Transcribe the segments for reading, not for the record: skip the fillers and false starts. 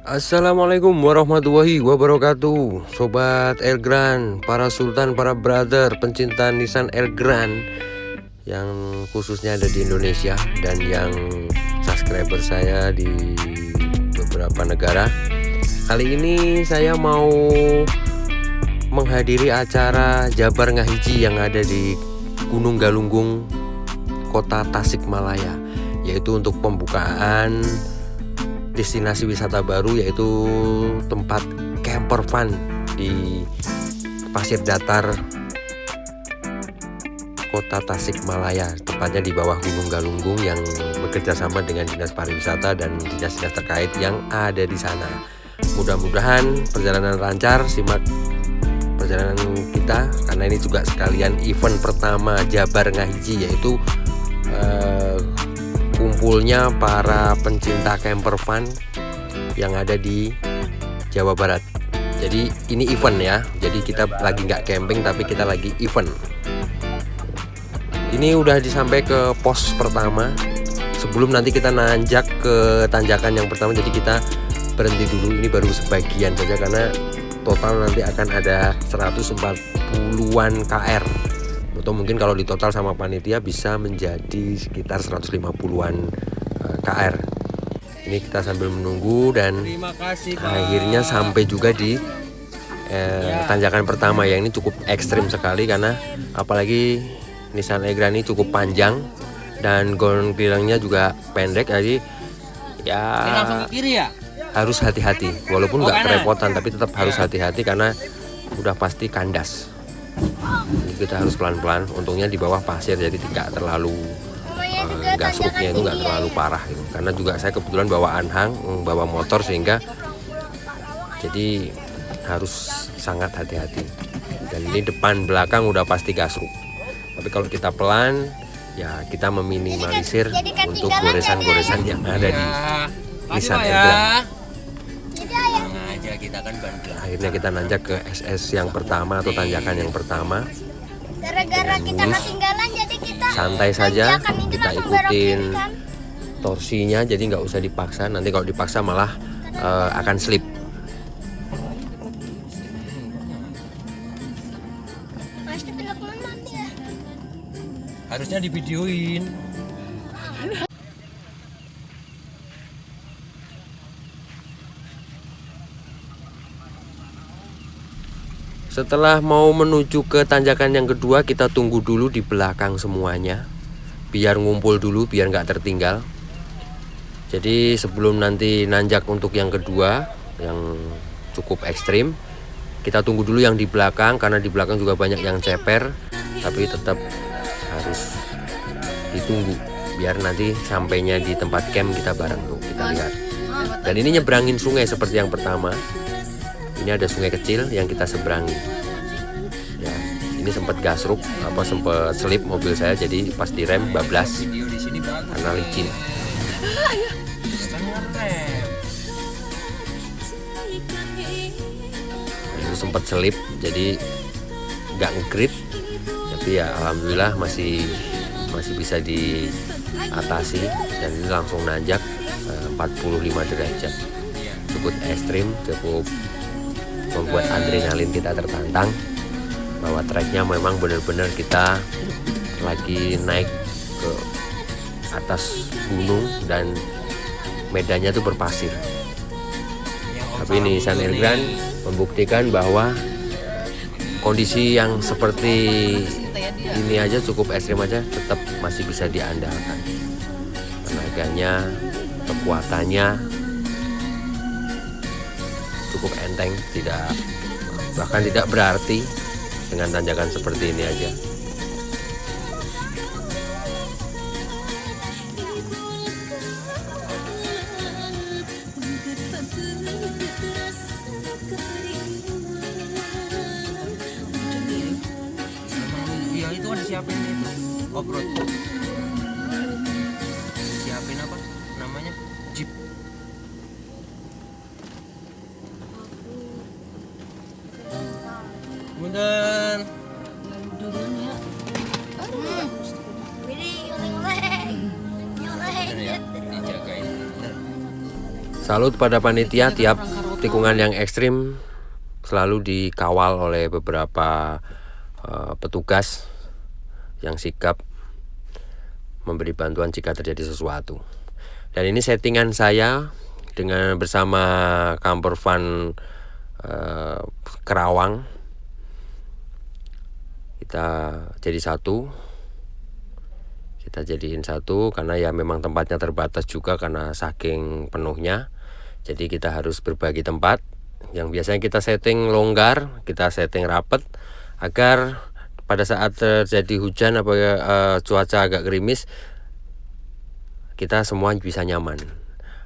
Assalamualaikum warahmatullahi wabarakatuh. Sobat Elgrand, para sultan, para brother, pencinta Nissan Elgrand yang khususnya ada di Indonesia dan yang subscriber saya di beberapa negara. Kali ini saya mau menghadiri acara Jabar Ngahiji yang ada di Gunung Galunggung, Kota Tasikmalaya, yaitu untuk pembukaan destinasi wisata baru, yaitu tempat camper van di pasir datar Kota Tasikmalaya, tepatnya di bawah Gunung Galunggung, yang bekerja sama dengan Dinas Pariwisata dan dinas-dinas terkait yang ada di sana. Mudah-mudahan perjalanan lancar. Simak perjalanan kita karena ini juga sekalian event pertama Jabar Ngahiji, yaitu kumpulnya para pencinta camper van yang ada di Jawa Barat. Jadi ini event ya, jadi kita lagi nggak camping tapi kita lagi event. Ini udah disampai ke pos pertama sebelum nanti kita nanjak ke tanjakan yang pertama. Jadi kita berhenti dulu, ini baru sebagian saja karena total nanti akan ada 140-an KR, atau mungkin kalau ditotal sama panitia bisa menjadi sekitar 150-an KR. Ini kita sambil menunggu dan akhirnya sampai juga di tanjakan pertama, yang ini cukup ekstrim sekali karena apalagi Nissan Elgrand ini cukup panjang dan gonggilangnya juga pendek, jadi ya harus hati-hati. Walaupun nggak kerepotan tapi tetap harus hati-hati karena udah pasti kandas. Jadi kita harus pelan-pelan. Untungnya di bawah pasir jadi tidak terlalu gasruknya itu nggak terlalu parah gitu. Karena juga saya kebetulan bawa anhang, bawa motor, sehingga jadi harus sangat hati-hati. Dan ini depan belakang udah pasti gasruk. Tapi kalau kita pelan ya kita meminimalisir untuk goresan-goresan yang ada di Nissan Elgrand. Akhirnya kita nanjak ke SS yang pertama atau tanjakan yang pertama. Gara-gara kita ketinggalan jadi kita santai saja, kita ikutin torsinya, jadi nggak usah dipaksa. Nanti kalau dipaksa malah akan slip. Harusnya divideoin. Setelah mau menuju ke tanjakan yang kedua, kita tunggu dulu di belakang semuanya, biar ngumpul dulu, biar nggak tertinggal. Jadi sebelum nanti nanjak untuk yang kedua, yang cukup ekstrim, kita tunggu dulu yang di belakang, karena di belakang juga banyak yang ceper. Tapi tetap harus ditunggu, biar nanti sampainya di tempat camp kita bareng tuh, kita lihat. Dan ini nyebrangin sungai seperti yang pertama. Ini ada sungai kecil yang kita seberangi. Ya, ini sempat gasruk, sempat selip mobil saya, jadi pas direm bablas karena licin. Itu sempat selip, jadi nggak nge-grip, tapi ya alhamdulillah masih bisa diatasi, dan ini langsung nanjak 45 derajat. Cukup ekstrim, cukup membuat adrenalin kita tertantang, bahwa treknya memang benar-benar kita lagi naik ke atas gunung dan medannya tuh berpasir. Tapi Nissan Elgrand membuktikan bahwa kondisi yang seperti ini aja, cukup ekstrim aja, tetap masih bisa diandalkan. Tenaganya, kekuatannya cukup enteng, bahkan tidak berarti dengan tanjakan seperti ini aja. Iya, itu kan siapin itu off-road. Siapin apa namanya? Jeep. Kemudian Salut pada panitia, tiap tikungan yang ekstrim selalu dikawal oleh beberapa petugas yang sigap memberi bantuan jika terjadi sesuatu. Dan ini settingan saya dengan bersama camper van Kerawang. Kita jadi satu. Kita jadiin satu karena ya memang tempatnya terbatas juga karena saking penuhnya. Jadi kita harus berbagi tempat. Yang biasanya kita setting longgar, kita setting rapet agar pada saat terjadi hujan apa cuaca agak gerimis kita semua bisa nyaman.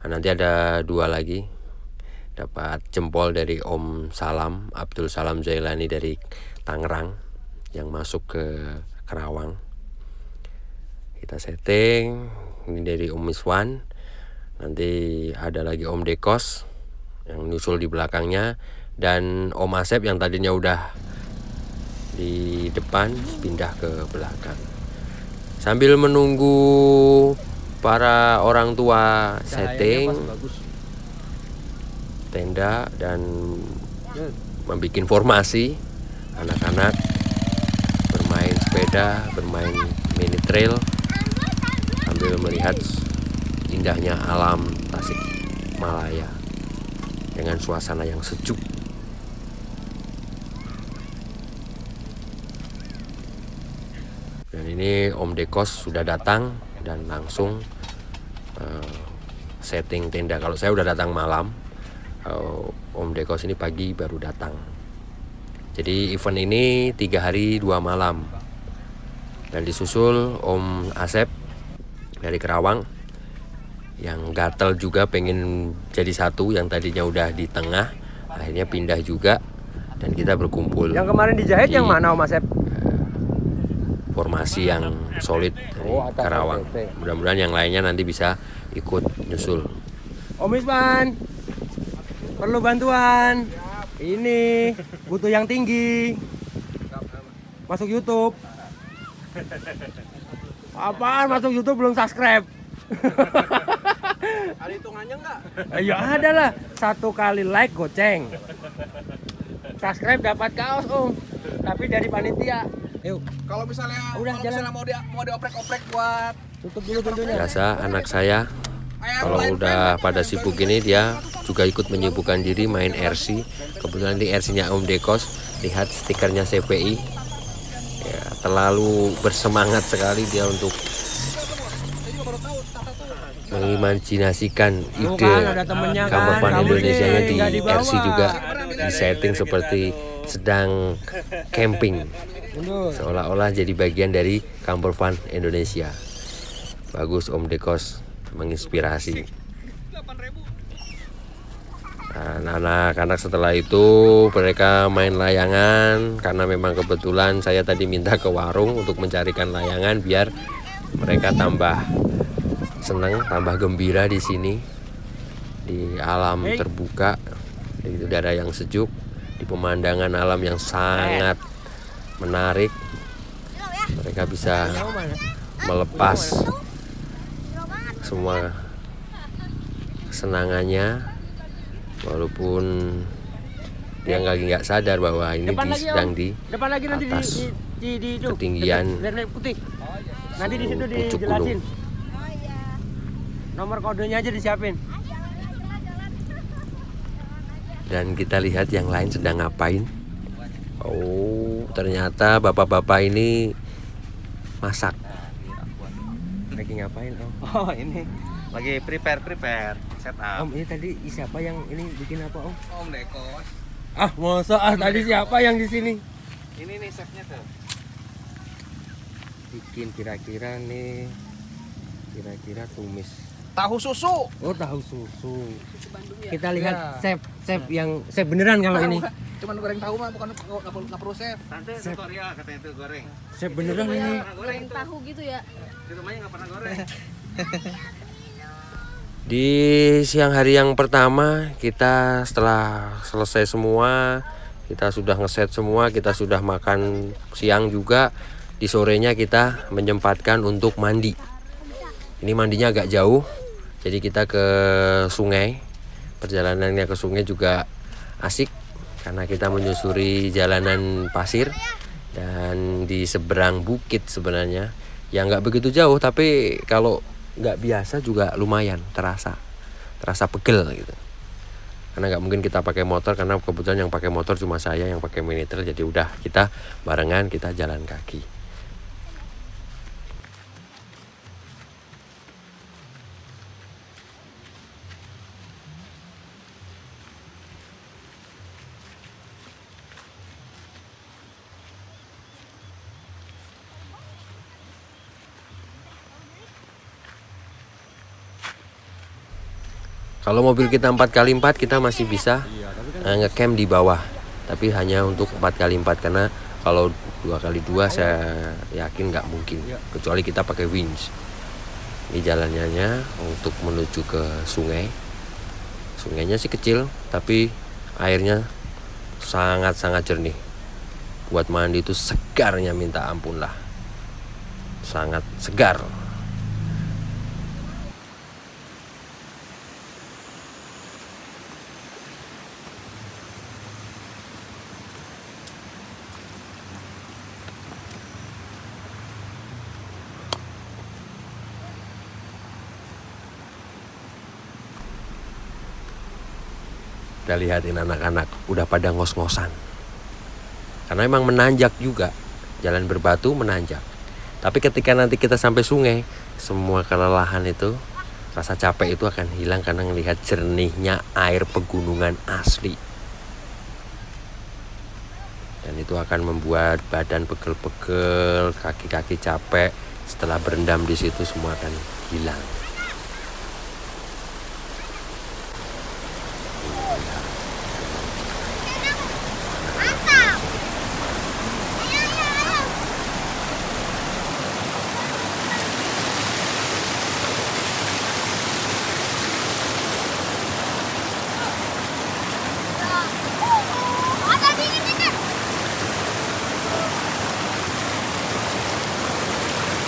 Nah, nanti ada 2 lagi. Dapat jempol dari Om Salam, Abdul Salam Jailani dari Tangerang yang masuk ke Kerawang. Kita setting. Ini dari Om Miswan. Nanti ada lagi Om Dekos yang nyusul di belakangnya, dan Om Asep yang tadinya udah di depan pindah ke belakang. Sambil menunggu para orang tua setting tenda dan membuat formasi, anak-anak bermain sepeda, bermain mini trail sambil melihat indahnya alam Tasik Malaya dengan suasana yang sejuk. Dan ini Om Dekos sudah datang dan langsung setting tenda. Kalau saya udah datang malam, Om Dekos ini pagi baru datang. Jadi event ini 3 hari 2 malam. Dan disusul Om Asep dari Kerawang yang gatel juga pengen jadi satu, yang tadinya udah di tengah akhirnya pindah juga, dan kita berkumpul. Yang kemarin dijahit yang mana Om Asep? Formasi yang solid dari Kerawang. Mudah-mudahan yang lainnya nanti bisa ikut nyusul. Om Isman, perlu bantuan. Ini butuh yang tinggi. Masuk YouTube. Apaan masuk YouTube belum subscribe? Ada hitungannya nggak? Ya ada lah. 1 kali like goceng. Subscribe dapat kaos Om. Tapi dari panitia. Yuk. Kalau misalnya Udah, kalau jalan. misalnya mau dioprek-oprek buat Tutup dulu pintunya. Biasa anak saya kalau udah pada sibuk ini dia juga ikut menyibukkan diri main RC. Kebetulan di RC-nya Om Dekos, lihat stikernya CPI. Ya, terlalu bersemangat sekali dia untuk mengimajinasikan ide kan, ada temennya kan, camper van kamu Indonesia-nya nih, di nggak dibawa. RC juga di setting seperti sedang camping, Mundur. seolah-olah jadi bagian dari camper van Indonesia. Bagus Om Dekos, menginspirasi. Nah, anak-anak setelah itu mereka main layangan karena memang kebetulan saya tadi minta ke warung untuk mencarikan layangan biar mereka tambah senang, tambah gembira di sini di alam terbuka, di udara yang sejuk, di pemandangan alam yang sangat menarik. Mereka bisa melepas semua kesenangannya walaupun dia nggak sadar bahwa ini sedang di Depan lagi nanti atas di itu. ketinggian Lihat putih. Nanti di situ pucuk dijelasin. gunung. Nomor kodenya aja disiapin. Dan kita lihat yang lain sedang ngapain. Oh, ternyata bapak-bapak ini masak. Lagi ngapain Om? Oh ini lagi prepare setup. Om, ini tadi siapa yang ini bikin apa Om? Om Dekos. Ah, masa tadi siapa yang di sini? Ini nih chefnya tuh. Bikin kira-kira tumis. Tahu susu. Oh, tahu susu. Kita lihat chef yang chef beneran kalau ini. Cuman goreng tahu mah bukan nggak perlu chef. Tante tutorial katanya itu goreng. Chef beneran ini. Goreng tahu gitu ya. Di rumahnya nggak pernah goreng. Di siang hari yang pertama kita setelah selesai semua, kita sudah ngeset semua, kita sudah makan siang juga. Di sorenya kita menyempatkan untuk mandi. Ini mandinya agak jauh, jadi kita ke sungai Perjalanannya ke sungai juga asik karena kita menyusuri jalanan pasir dan di seberang bukit sebenarnya yang nggak begitu jauh, tapi kalau nggak biasa juga lumayan terasa pegel gitu. Karena nggak mungkin kita pakai motor, karena kebetulan yang pakai motor cuma saya yang pakai mini trail, jadi udah kita barengan kita jalan kaki. Kalau mobil kita 4x4 kita masih bisa ngecamp di bawah, tapi hanya untuk 4x4 karena kalau 2x2 saya yakin nggak mungkin, kecuali kita pakai winch. Ini jalannya untuk menuju ke sungai. Sungainya sih kecil, tapi airnya sangat-sangat jernih. Buat mandi itu segarnya minta ampun lah, sangat segar. Kita lihatin anak-anak udah pada ngos-ngosan. Karena emang menanjak juga, jalan berbatu menanjak. Tapi ketika nanti kita sampai sungai, semua kelelahan itu, rasa capek itu akan hilang karena melihat jernihnya air pegunungan asli. Dan itu akan membuat badan pegel-pegel, kaki-kaki capek. Setelah berendam di situ semua akan hilang. Mantap. Ayo, ayo, ayo. Ada dingin.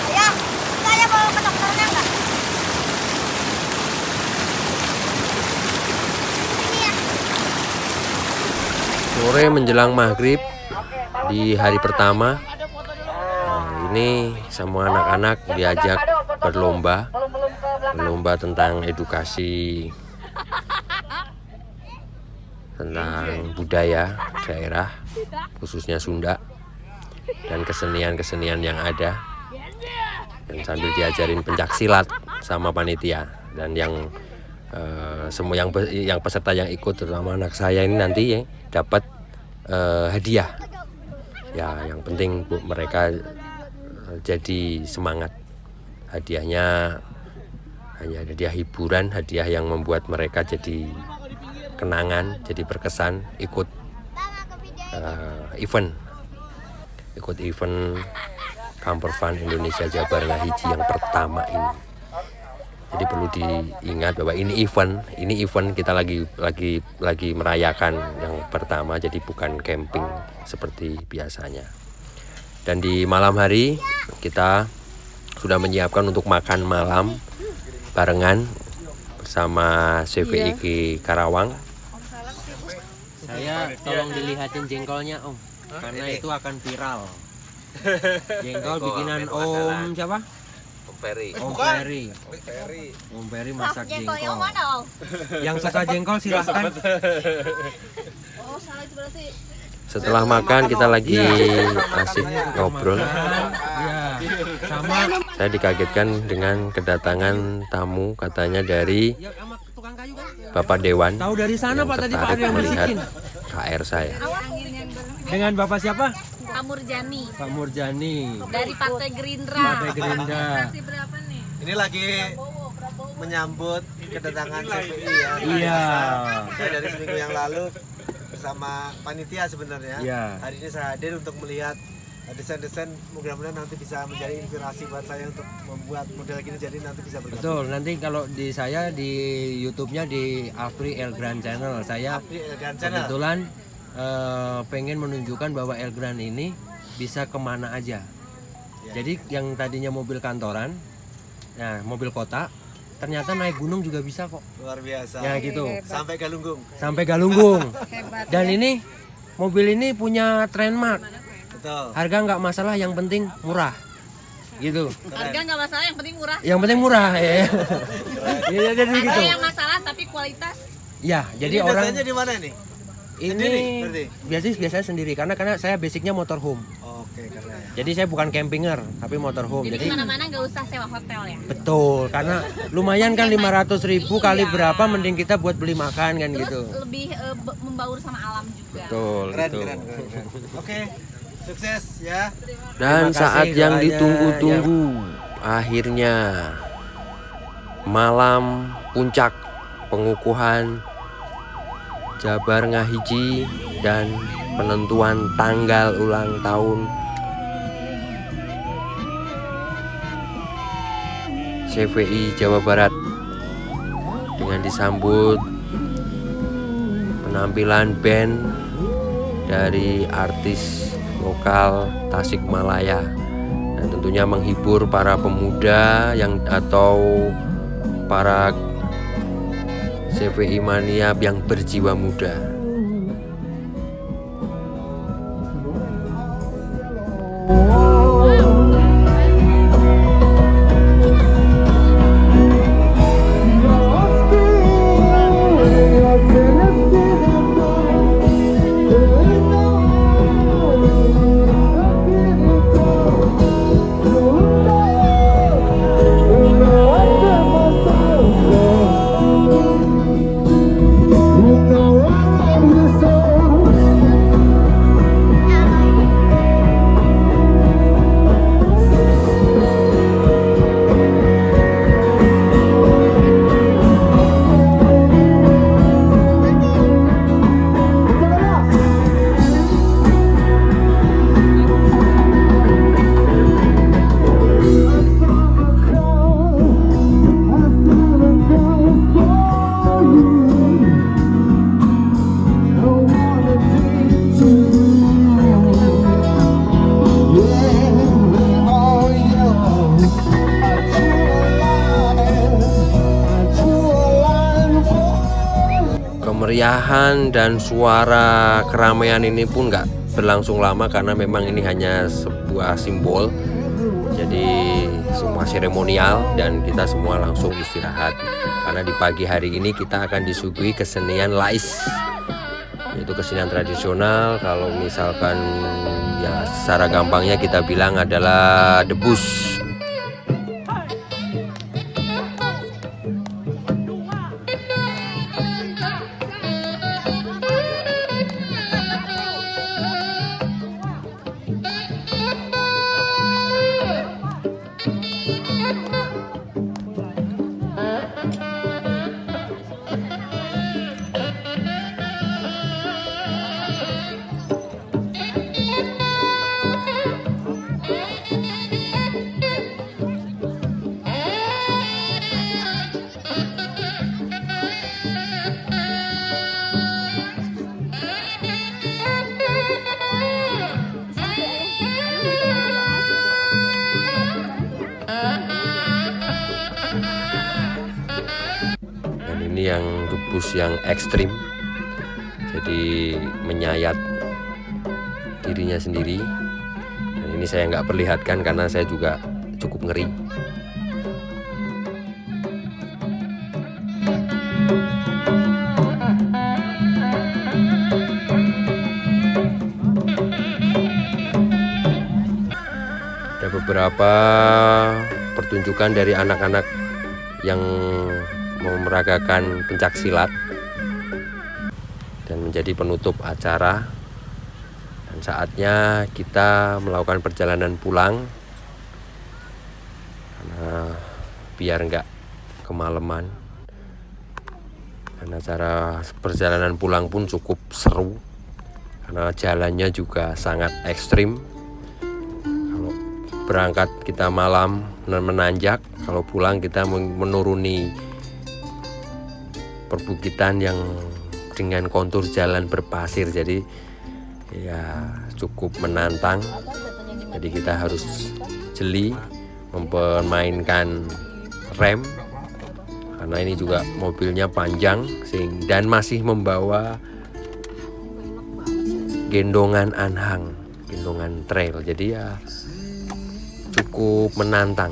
Ayo, saya mau ke dokternya enggak? Ini ya. Sore menjelang maghrib di hari pertama, ini semua anak-anak diajak berlomba tentang edukasi tentang budaya daerah, khususnya Sunda, dan kesenian-kesenian yang ada, dan sambil diajarin pencaksilat sama panitia. Dan yang semua yang peserta yang ikut, terutama anak saya ini nanti dapat hadiah. Ya, yang penting mereka jadi semangat. Hadiahnya hanya hadiah hiburan, hadiah yang membuat mereka jadi kenangan, jadi berkesan ikut event Camper Fun Indonesia Jabar Ngahiji yang pertama ini. Jadi perlu diingat bahwa ini event kita lagi merayakan yang pertama, jadi bukan camping seperti biasanya. Dan di malam hari kita sudah menyiapkan untuk makan malam barengan bersama CVIK Karawang. Saya tolong dilihatin jengkolnya Om, karena itu akan viral. Jengkol bikinan Om siapa? Om Ferry masak jengkol. Yang mana, Om? Yang suka jengkol silahkan. Oh, salah itu berarti. Setelah makan kita lagi asik ngobrol. Ya, sama. Saya dikagetkan dengan kedatangan tamu, katanya dari Bapak Dewan. Tahu dari sana yang Pak tadi Pak tertarik ada yang melihat bisikin. KR saya. Dengan Bapak siapa? Pak Murjani Pak Murjani. dari Partai Gerindra. Partai Gerindra. Fraksi berapa nih? Ini lagi menyambut kedatangan CPI ya. Iya. Saya dari seminggu yang lalu bersama panitia sebenarnya. Iya. Hari ini saya hadir untuk melihat desain-desain, mudah-mudahan nanti bisa menjadi inspirasi buat saya untuk membuat model gini, jadi nanti bisa bergabung. Betul, nanti kalau di saya di YouTube-nya di Afri El Gran Channel. Saya Di Grand Channel. kebetulan pengen menunjukkan bahwa El Gran ini bisa kemana aja. Ya. Jadi yang tadinya mobil kantoran, nah mobil kota, ternyata naik gunung juga bisa kok. Luar biasa. Ya gitu. Sampai Galunggung. Sampai Galunggung. Dan ini mobil ini punya trademark. Betul. Harga nggak masalah, yang penting murah. Gitu. Harga nggak masalah, yang penting murah. Yang penting murah ya. Iya jadi Ada gitu. yang masalah tapi kualitas. Ya, jadi Ini orang dasarnya di mana nih? Sendiri, berarti? ini biasanya sendiri karena saya basicnya motorhome. Oke, keren. Jadi saya bukan campinger tapi motorhome. Jadi Jadi kemana-mana nggak usah sewa hotel ya. betul, karena lumayan kan 500.000 kali Iya. berapa, mending kita buat beli makan kan Terus gitu. lebih membaur sama alam juga. Betul, Keren, gitu. keren. Oke, sukses ya. Dan Terima kasih saat yang doanya, ditunggu-tunggu, akhirnya malam puncak pengukuhan Jabar Ngahiji dan penentuan tanggal ulang tahun CVI Jawa Barat dengan disambut penampilan band dari artis lokal Tasikmalaya, dan tentunya menghibur para pemuda yang atau para CVI mania yang berjiwa muda. Kemeriahan dan suara keramaian ini pun nggak berlangsung lama karena memang ini hanya sebuah simbol. Jadi semua seremonial dan kita semua langsung istirahat karena di pagi hari ini kita akan disuguhi kesenian lais, yaitu kesenian tradisional. Kalau misalkan ya secara gampangnya kita bilang adalah debus. Ini yang debus yang ekstrim, jadi menyayat dirinya sendiri, dan ini saya nggak perlihatkan karena saya juga cukup ngeri. Ada beberapa pertunjukan dari anak-anak yang memeragakan pencak silat dan menjadi penutup acara, dan saatnya kita melakukan perjalanan pulang karena biar nggak kemalaman, dan acara perjalanan pulang pun cukup seru karena jalannya juga sangat ekstrim. Kalau berangkat kita malam menanjak, kalau pulang kita menuruni perbukitan yang dengan kontur jalan berpasir, jadi ya cukup menantang. Jadi kita harus jeli mempermainkan rem karena ini juga mobilnya panjang dan masih membawa gendongan anhang, gendongan trail, jadi ya cukup menantang.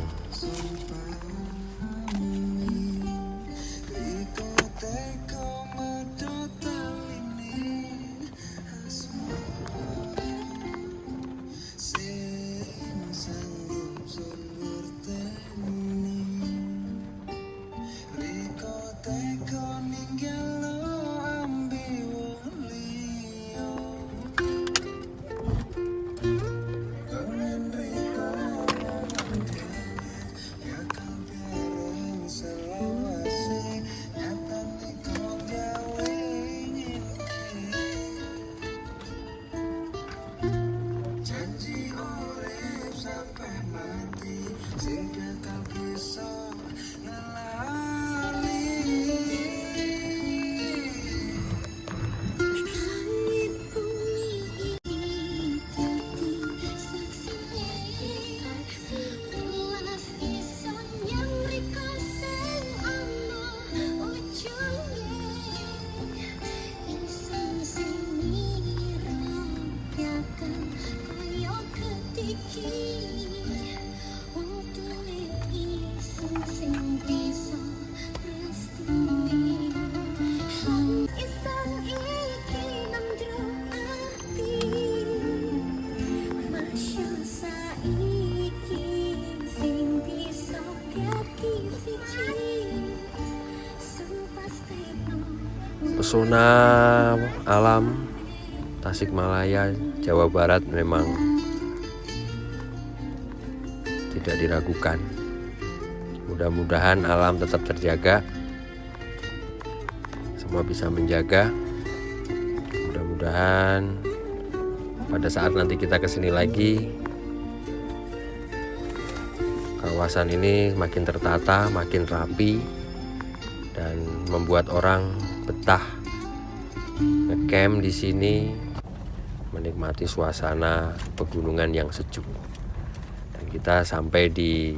Pesona alam Tasikmalaya, Jawa Barat memang tidak diragukan. Mudah-mudahan alam tetap terjaga, semua bisa menjaga. Mudah-mudahan pada saat nanti kita kesini lagi, kawasan ini makin tertata, makin rapi, dan membuat orang betah ngecamp di sini, menikmati suasana pegunungan yang sejuk. Dan kita sampai di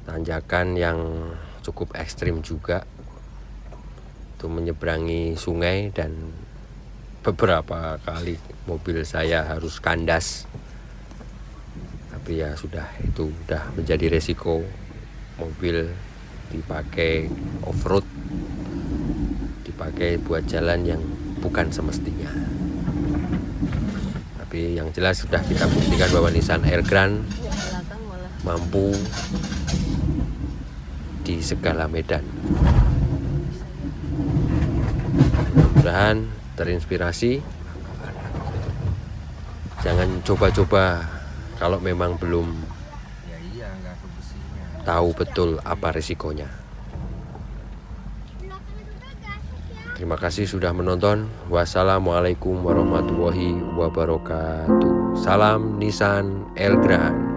tanjakan yang cukup ekstrim juga, itu menyeberangi sungai, dan beberapa kali mobil saya harus kandas. Tapi ya sudah, itu udah menjadi resiko mobil dipakai off-road, dipakai buat jalan yang bukan semestinya. Tapi yang jelas sudah kita buktikan bahwa Nissan Airgrand mampu di segala medan. Mudah-mudahan terinspirasi. Jangan coba-coba kalau memang belum tahu betul apa risikonya. Terima kasih sudah menonton. Wassalamualaikum warahmatullahi wabarakatuh. Salam Nissan Airgrand.